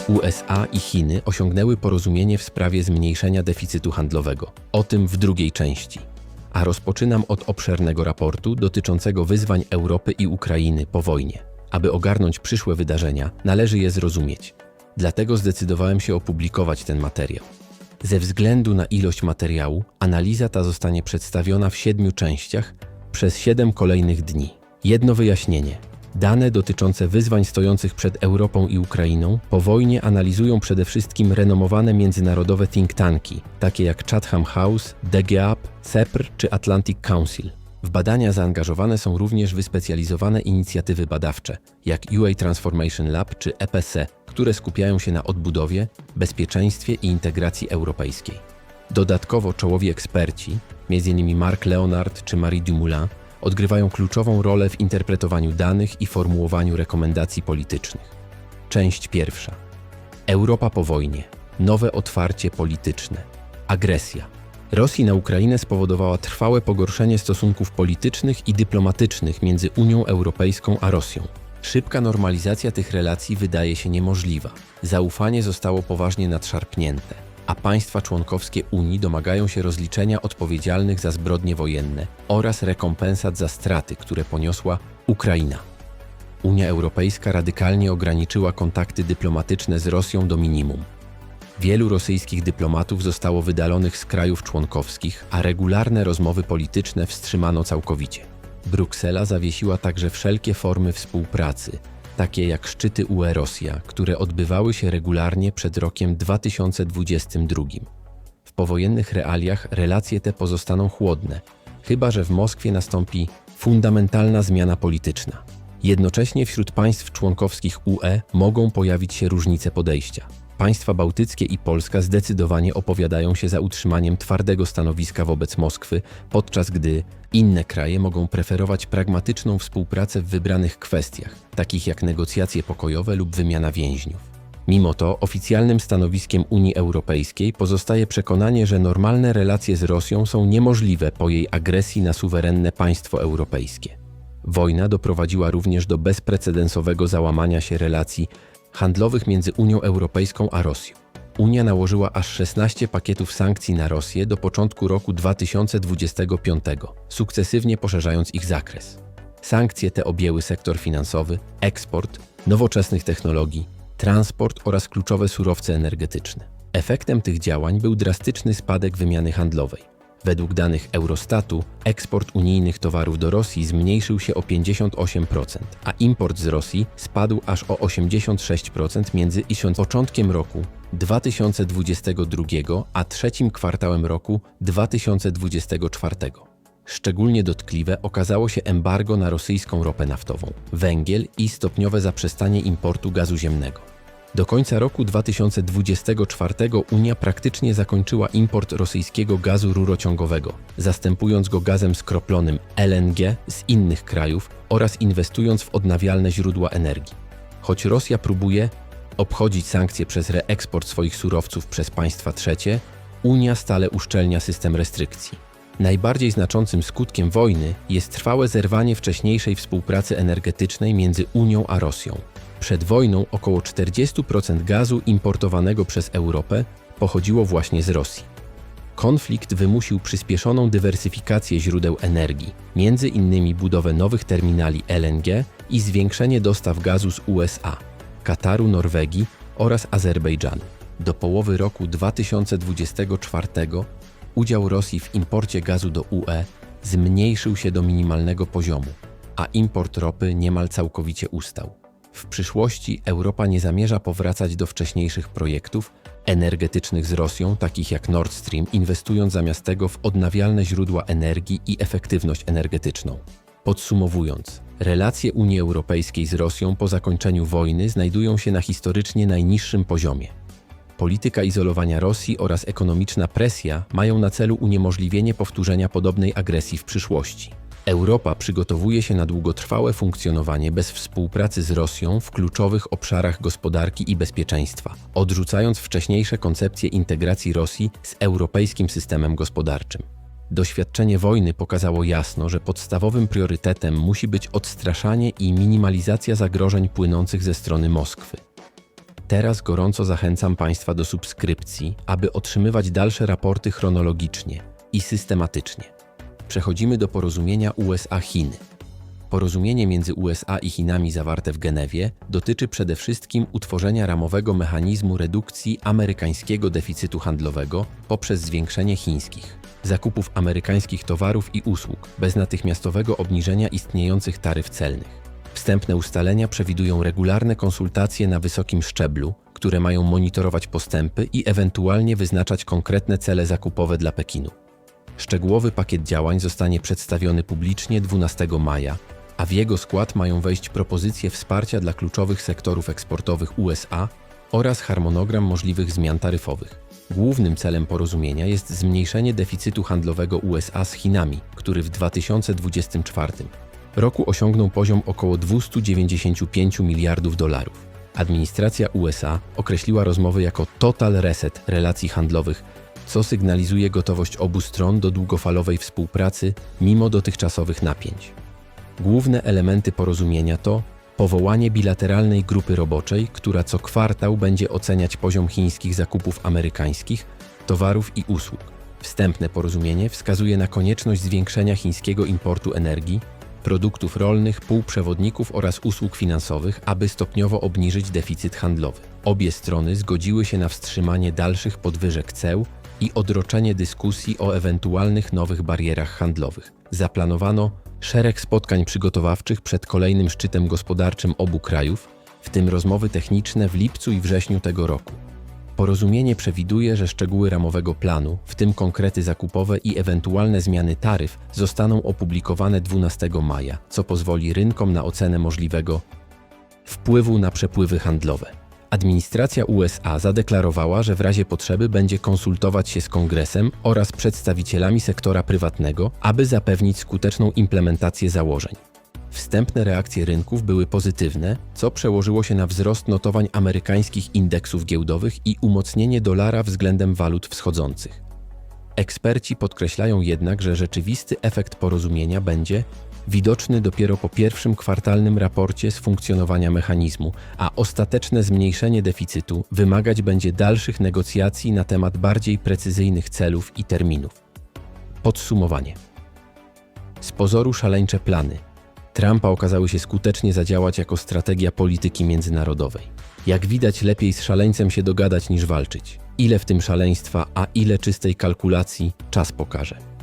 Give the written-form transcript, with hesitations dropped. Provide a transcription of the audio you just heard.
USA i Chiny osiągnęły porozumienie w sprawie zmniejszenia deficytu handlowego. O tym w drugiej części. A rozpoczynam od obszernego raportu dotyczącego wyzwań Europy i Ukrainy po wojnie. Aby ogarnąć przyszłe wydarzenia, należy je zrozumieć. Dlatego zdecydowałem się opublikować ten materiał. Ze względu na ilość materiału, analiza ta zostanie przedstawiona w 7 częściach przez 7 kolejnych dni. Jedno wyjaśnienie. Dane dotyczące wyzwań stojących przed Europą i Ukrainą po wojnie analizują przede wszystkim renomowane międzynarodowe think tanki, takie jak Chatham House, DGAP, CEPR czy Atlantic Council. W badania zaangażowane są również wyspecjalizowane inicjatywy badawcze, jak UA Transformation Lab czy EPC, które skupiają się na odbudowie, bezpieczeństwie i integracji europejskiej. Dodatkowo czołowi eksperci, m.in. Marc Leonard czy Marie Dumoulin, odgrywają kluczową rolę w interpretowaniu danych i formułowaniu rekomendacji politycznych. Część pierwsza. Europa po wojnie. Nowe otwarcie polityczne. Agresja. Rosji na Ukrainę spowodowała trwałe pogorszenie stosunków politycznych i dyplomatycznych między Unią Europejską a Rosją. Szybka normalizacja tych relacji wydaje się niemożliwa. Zaufanie zostało poważnie nadszarpnięte, a państwa członkowskie Unii domagają się rozliczenia odpowiedzialnych za zbrodnie wojenne oraz rekompensat za straty, które poniosła Ukraina. Unia Europejska radykalnie ograniczyła kontakty dyplomatyczne z Rosją do minimum. Wielu rosyjskich dyplomatów zostało wydalonych z krajów członkowskich, a regularne rozmowy polityczne wstrzymano całkowicie. Bruksela zawiesiła także wszelkie formy współpracy, takie jak szczyty UE-Rosja, które odbywały się regularnie przed rokiem 2022. W powojennych realiach relacje te pozostaną chłodne, chyba że w Moskwie nastąpi fundamentalna zmiana polityczna. Jednocześnie wśród państw członkowskich UE mogą pojawić się różnice podejścia. Państwa bałtyckie i Polska zdecydowanie opowiadają się za utrzymaniem twardego stanowiska wobec Moskwy, podczas gdy inne kraje mogą preferować pragmatyczną współpracę w wybranych kwestiach, takich jak negocjacje pokojowe lub wymiana więźniów. Mimo to oficjalnym stanowiskiem Unii Europejskiej pozostaje przekonanie, że normalne relacje z Rosją są niemożliwe po jej agresji na suwerenne państwo europejskie. Wojna doprowadziła również do bezprecedensowego załamania się relacji handlowych między Unią Europejską a Rosją. Unia nałożyła aż 16 pakietów sankcji na Rosję do początku roku 2025, sukcesywnie poszerzając ich zakres. Sankcje te objęły sektor finansowy, eksport, nowoczesnych technologii, transport oraz kluczowe surowce energetyczne. Efektem tych działań był drastyczny spadek wymiany handlowej. Według danych Eurostatu eksport unijnych towarów do Rosji zmniejszył się o 58%, a import z Rosji spadł aż o 86% między początkiem roku 2022 a trzecim kwartałem roku 2024. Szczególnie dotkliwe okazało się embargo na rosyjską ropę naftową, węgiel i stopniowe zaprzestanie importu gazu ziemnego. Do końca roku 2024 Unia praktycznie zakończyła import rosyjskiego gazu rurociągowego, zastępując go gazem skroplonym LNG z innych krajów oraz inwestując w odnawialne źródła energii. Choć Rosja próbuje obchodzić sankcje przez reeksport swoich surowców przez państwa trzecie, Unia stale uszczelnia system restrykcji. Najbardziej znaczącym skutkiem wojny jest trwałe zerwanie wcześniejszej współpracy energetycznej między Unią a Rosją. Przed wojną około 40% gazu importowanego przez Europę pochodziło właśnie z Rosji. Konflikt wymusił przyspieszoną dywersyfikację źródeł energii, między innymi budowę nowych terminali LNG i zwiększenie dostaw gazu z USA, Kataru, Norwegii oraz Azerbejdżanu. Do połowy roku 2024 udział Rosji w imporcie gazu do UE zmniejszył się do minimalnego poziomu, a import ropy niemal całkowicie ustał. W przyszłości Europa nie zamierza powracać do wcześniejszych projektów energetycznych z Rosją, takich jak Nord Stream, inwestując zamiast tego w odnawialne źródła energii i efektywność energetyczną. Podsumowując, relacje Unii Europejskiej z Rosją po zakończeniu wojny znajdują się na historycznie najniższym poziomie. Polityka izolowania Rosji oraz ekonomiczna presja mają na celu uniemożliwienie powtórzenia podobnej agresji w przyszłości. Europa przygotowuje się na długotrwałe funkcjonowanie bez współpracy z Rosją w kluczowych obszarach gospodarki i bezpieczeństwa, odrzucając wcześniejsze koncepcje integracji Rosji z europejskim systemem gospodarczym. Doświadczenie wojny pokazało jasno, że podstawowym priorytetem musi być odstraszanie i minimalizacja zagrożeń płynących ze strony Moskwy. Teraz gorąco zachęcam Państwa do subskrypcji, aby otrzymywać dalsze raporty chronologicznie i systematycznie. Przechodzimy do porozumienia USA-Chiny. Porozumienie między USA i Chinami zawarte w Genewie dotyczy przede wszystkim utworzenia ramowego mechanizmu redukcji amerykańskiego deficytu handlowego poprzez zwiększenie chińskich zakupów amerykańskich towarów i usług bez natychmiastowego obniżenia istniejących taryf celnych. Wstępne ustalenia przewidują regularne konsultacje na wysokim szczeblu, które mają monitorować postępy i ewentualnie wyznaczać konkretne cele zakupowe dla Pekinu. Szczegółowy pakiet działań zostanie przedstawiony publicznie 12 maja, a w jego skład mają wejść propozycje wsparcia dla kluczowych sektorów eksportowych USA oraz harmonogram możliwych zmian taryfowych. Głównym celem porozumienia jest zmniejszenie deficytu handlowego USA z Chinami, który w 2024 roku osiągnął poziom około 295 miliardów dolarów. Administracja USA określiła rozmowy jako total reset relacji handlowych, co sygnalizuje gotowość obu stron do długofalowej współpracy mimo dotychczasowych napięć. Główne elementy porozumienia to powołanie bilateralnej grupy roboczej, która co kwartał będzie oceniać poziom chińskich zakupów amerykańskich, towarów i usług. Wstępne porozumienie wskazuje na konieczność zwiększenia chińskiego importu energii, produktów rolnych, półprzewodników oraz usług finansowych, aby stopniowo obniżyć deficyt handlowy. Obie strony zgodziły się na wstrzymanie dalszych podwyżek ceł i odroczenie dyskusji o ewentualnych nowych barierach handlowych. Zaplanowano szereg spotkań przygotowawczych przed kolejnym szczytem gospodarczym obu krajów, w tym rozmowy techniczne w lipcu i wrześniu tego roku. Porozumienie przewiduje, że szczegóły ramowego planu, w tym konkrety zakupowe i ewentualne zmiany taryf, zostaną opublikowane 12 maja, co pozwoli rynkom na ocenę możliwego wpływu na przepływy handlowe. Administracja USA zadeklarowała, że w razie potrzeby będzie konsultować się z Kongresem oraz przedstawicielami sektora prywatnego, aby zapewnić skuteczną implementację założeń. Wstępne reakcje rynków były pozytywne, co przełożyło się na wzrost notowań amerykańskich indeksów giełdowych i umocnienie dolara względem walut wschodzących. Eksperci podkreślają jednak, że rzeczywisty efekt porozumienia będzie widoczny dopiero po pierwszym kwartalnym raporcie z funkcjonowania mechanizmu, a ostateczne zmniejszenie deficytu wymagać będzie dalszych negocjacji na temat bardziej precyzyjnych celów i terminów. Podsumowanie. Z pozoru szaleńcze plany Trumpa okazały się skutecznie zadziałać jako strategia polityki międzynarodowej. Jak widać, lepiej z szaleńcem się dogadać niż walczyć. Ile w tym szaleństwa, a ile czystej kalkulacji, czas pokaże.